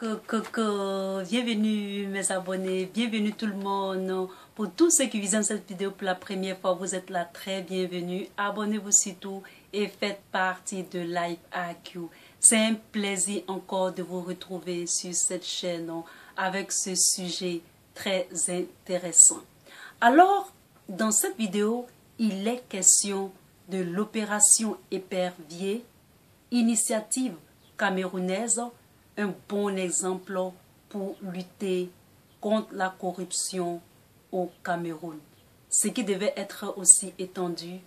Bienvenue mes abonnés, bienvenue tout le monde. Pour tous ceux qui visionnent cette vidéo pour la première fois, vous êtes là, très bienvenue. Abonnez-vous surtout et faites partie de Life IQ. C'est un plaisir encore de vous retrouver sur cette chaîne avec ce sujet très intéressant. Alors, dans cette vidéo, il est question de l'opération Épervier, initiative camerounaise, un bon exemple pour lutter contre la corruption au Cameroun. Ce qui devait être aussi étendu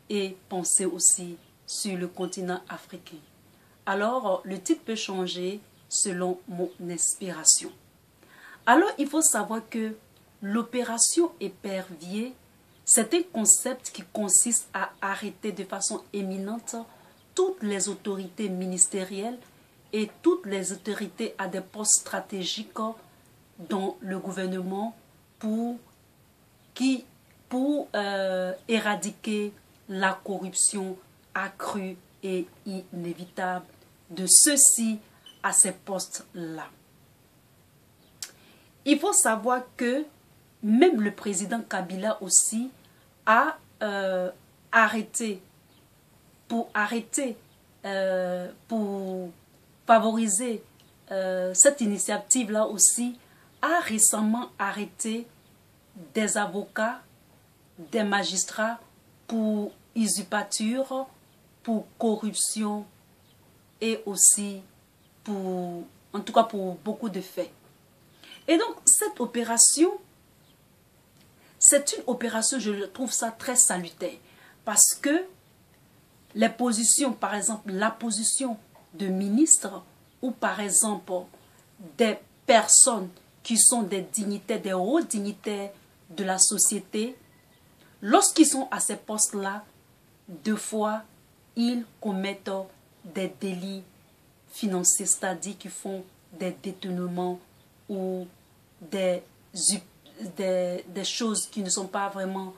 et pensé aussi sur le continent africain. Alors, le titre peut changer selon mon inspiration. Alors, il faut savoir que l'opération Épervier, c'est un concept qui consiste à arrêter de façon éminente toutes les autorités ministérielles et toutes les autorités à des postes stratégiques dans le gouvernement pour éradiquer la corruption accrue et inévitable de ceux-ci à ces postes-là. Il faut savoir que même le président Kabila aussi a pour favoriser cette initiative-là aussi, a récemment arrêté des avocats, des magistrats pour usurpature, pour corruption et aussi en tout cas pour beaucoup de faits. Et donc cette opération, c'est une opération, je trouve ça très salutaire, parce que les positions, par exemple, la position de ministre ou par exemple des personnes qui sont des dignitaires, des hauts dignitaires de la société, lorsqu'ils sont à ces postes-là, deux fois, ils commettent des délits financiers, c'est-à-dire qu'ils font des détournements ou des choses qui ne sont pas vraiment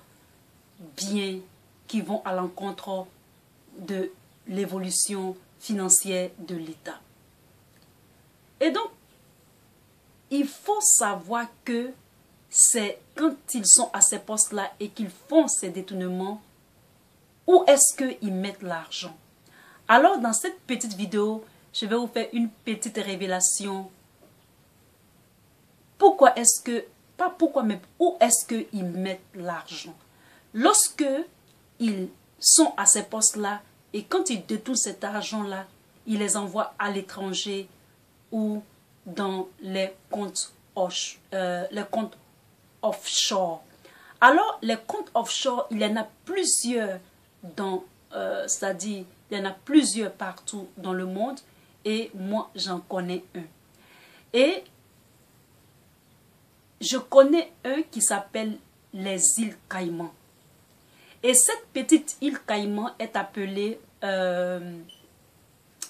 bien, qui vont à l'encontre de l'évolution financière de l'État. Et donc, il faut savoir que c'est quand ils sont à ces postes-là et qu'ils font ces détournements, où est-ce qu'ils mettent l'argent? Alors, dans cette petite vidéo, je vais vous faire une petite révélation. Pourquoi est-ce que, pas pourquoi, mais où est-ce qu'ils mettent l'argent? Lorsque ils sont à ces postes-là et quand ils détournent cet argent-là, ils les envoient à l'étranger ou dans les comptes offshore. Alors, les comptes offshore, il y en a plusieurs c'est-à-dire, il y en a plusieurs partout dans le monde et moi, j'en connais un. Et je connais un qui s'appelle les îles Caïmans. Et cette petite île Caïmans est appelée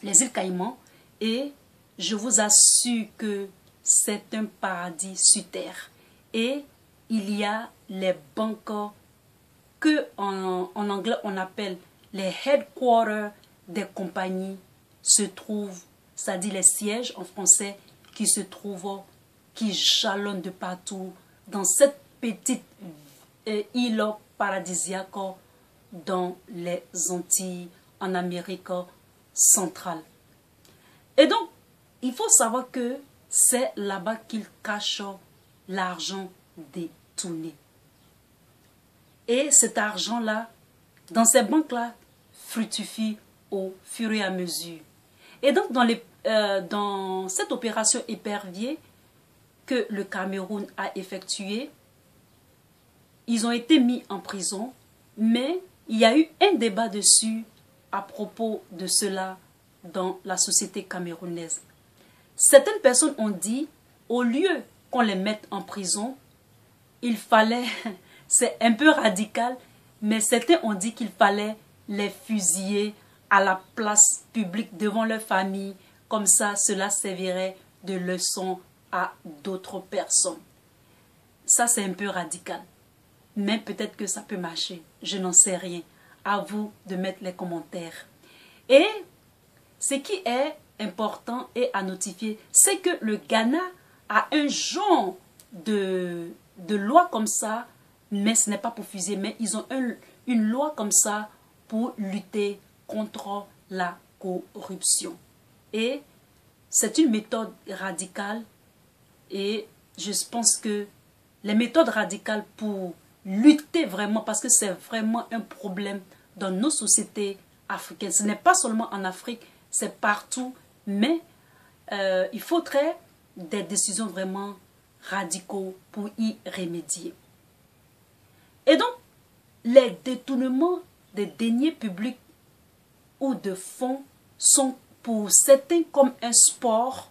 les îles Caïmans et je vous assure que c'est un paradis sur terre. Et il y a les banques que en anglais on appelle les headquarters des compagnies se trouvent, c'est-à-dire les sièges en français qui se trouvent, qui jalonnent de partout dans cette petite île paradisiaque dans les Antilles, en Amérique centrale. Et donc, il faut savoir que c'est là-bas qu'ils cachent l'argent détourné. Et cet argent-là, dans ces banques-là, fructifie au fur et à mesure. Et donc, dans cette opération Épervier que le Cameroun a effectuée, ils ont été mis en prison, mais il y a eu un débat dessus à propos de cela dans la société camerounaise. Certaines personnes ont dit, au lieu qu'on les mette en prison, il fallait, c'est un peu radical, mais certains ont dit qu'il fallait les fusiller à la place publique devant leur famille, comme ça cela servirait de leçon à d'autres personnes. Ça c'est un peu radical, mais peut-être que ça peut marcher, je n'en sais rien. À vous de mettre les commentaires. Et ce qui est important et à notifier, c'est que le Ghana a un genre de loi comme ça, mais ce n'est pas pour fuser, mais ils ont une loi comme ça pour lutter contre la corruption. Et c'est une méthode radicale et je pense que les méthodes radicales pour lutter vraiment, parce que c'est vraiment un problème dans nos sociétés africaines. Ce n'est pas seulement en Afrique, c'est partout, mais il faudrait des décisions vraiment radicaux pour y remédier. Et donc, les détournements des deniers publics ou de fonds sont pour certains comme un sport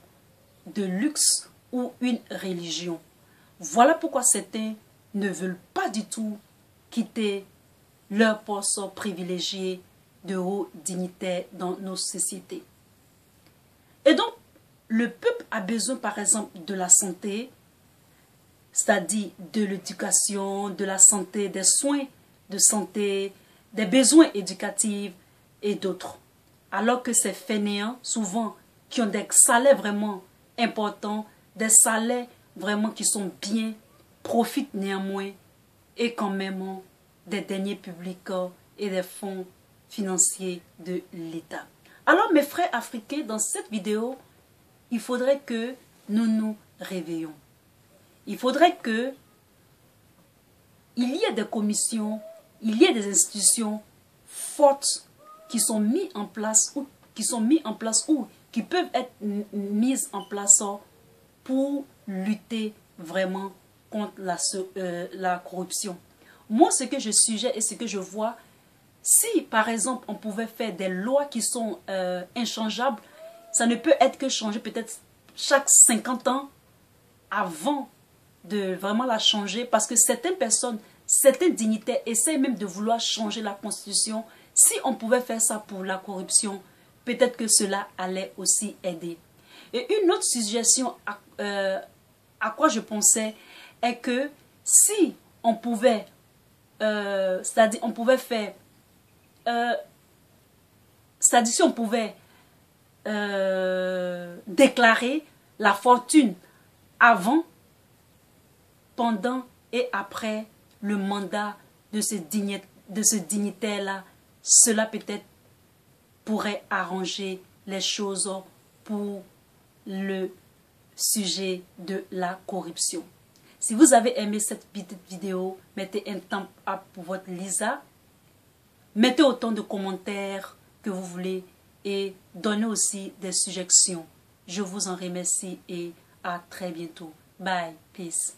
de luxe ou une religion. Voilà pourquoi certains ne veulent pas du tout quitter leur poste privilégié de haut dignitaire dans nos sociétés. Et donc, le peuple a besoin, par exemple, de la santé, c'est-à-dire de l'éducation, de la santé, des soins de santé, des besoins éducatifs et d'autres. Alors que ces fainéants, souvent, qui ont des salaires vraiment importants, des salaires vraiment qui sont bien, profitent néanmoins et quand même des deniers publics et des fonds financiers de l'État. Alors mes frères africains, dans cette vidéo, il faudrait que nous nous réveillons. Il faudrait que il y ait des commissions, il y ait des institutions fortes qui sont mises en place ou qui peuvent être mises en place pour lutter vraiment contre la corruption. Moi, ce que je suggère et ce que je vois, si par exemple on pouvait faire des lois qui sont inchangeables, ça ne peut être que changer peut-être chaque 50 ans avant de vraiment la changer, parce que certaines personnes, certains dignitaires essaient même de vouloir changer la constitution. Si on pouvait faire ça pour la corruption, peut-être que cela allait aussi aider. Et une autre suggestion à quoi je pensais est que si on pouvait, c'est-à-dire on pouvait faire, c'est-à-dire si on pouvait déclarer la fortune avant, pendant et après le mandat de ce dignitaire-là, cela peut-être pourrait arranger les choses pour le sujet de la corruption. Si vous avez aimé cette petite vidéo, mettez un thumb up pour votre Lisa. Mettez autant de commentaires que vous voulez et donnez aussi des suggestions. Je vous en remercie et à très bientôt. Bye. Peace.